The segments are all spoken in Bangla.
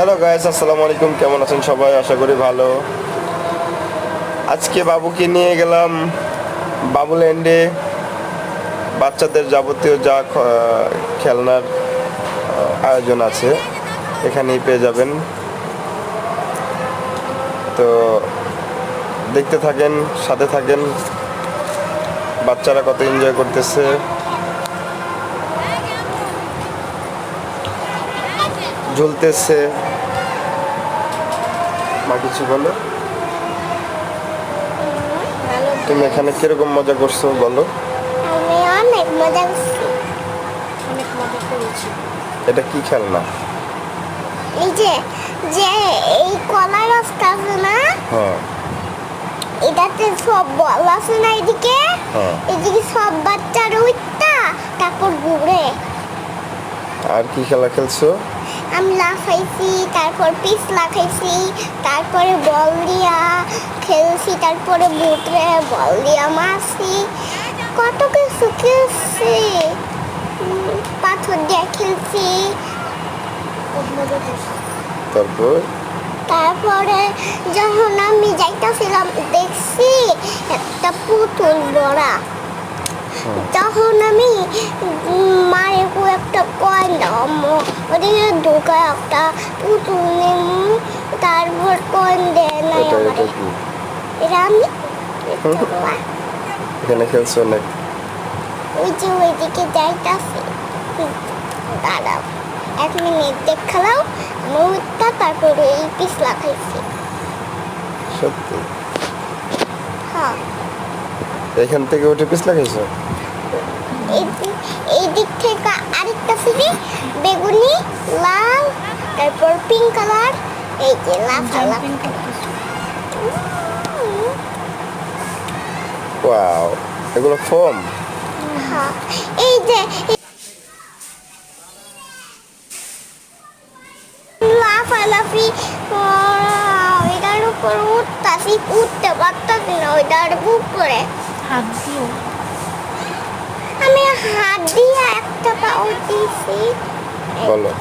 হ্যালো গাইস, আসসালামু আলাইকুম। কেমন আছেন সবাই? আশা করি ভালো। আজকে বাবুকে নিয়ে গেলাম বাবুল্যান্ডে। বাচ্চাদের যাবতীয় যা খেলনার আয়োজন আছে এখানেই পেয়ে যাবেন। তো দেখতে থাকেন, সাথে থাকেন, বাচ্চারা কত এনজয় করতেছে। ঝুলতেছে। মা কিছু বলো। তুমি এখানে কিরকম মজা করছো বলো। আমি অনেক মজা করছি। এটা কি খেলনা? এই যে এই কলা রাস্তা আছে না, হ্যাঁ এটাতে সব বল আছে না, এদিকে হ্যাঁ। এদিকে সব বাচ্চারা উঠতা তারপর ঘুরে। আর কি খেলা খেলছো? আমি লাফাইছি, তারপর পিস লাগাইছি, তারপরে বল দিয়া খেলছি, তারপরে বুটরে বল দিয়া মারছি, কত কিছু খেলছি। পাথর দিয়ে খেলছি। তারপরে যখন আমি যাইতেছিলাম দেখছি একটা পুতুল বড়া। তখন আমি মায়ের একটা কয়েন দাও, ওদিকে ঢোকা একটা পুতুল নেমু, তারপর কয়েন দেয় না। এটা আমি এখানে খেলছো অনেক। ওই যে ওইদিকে যাইতাছি। দাঁড়াও 1 মিনিট দেখালাও। মুহূর্তটা তারপরে এই পিস লাগাইছি। সত্যি? হ্যাঁ। এখান থেকে উঠে পিস লাগাইছো? এই দিক থেকে আরেকটা সিঁড়ি, বেগুনি, লাল, তারপর পিঙ্ক কালার, এই যে লাফালাফি। ওয়াও, এগুলো ফোম? হ্যাঁ, এই যে লাফালাফি, এটার উপর উঠতে পারতাছি না, ওইটার উপরে হাত দিও। আমি হাত দিয়ে একটা পা উঠিয়েছি। বলো।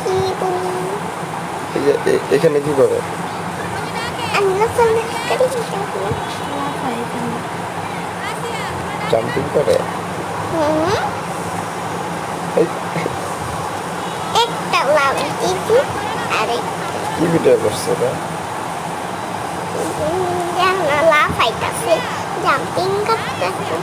কি বলি? এখানে কি করে? আমি লাফালাফি করি। লাফাই এখানে। জাম্পিং করে? এই, একটা লাভ দিয়েছি, আরেক কি ভিডিও করছো এটা? লাফাইতাছে, জাম্পিং করতেছে।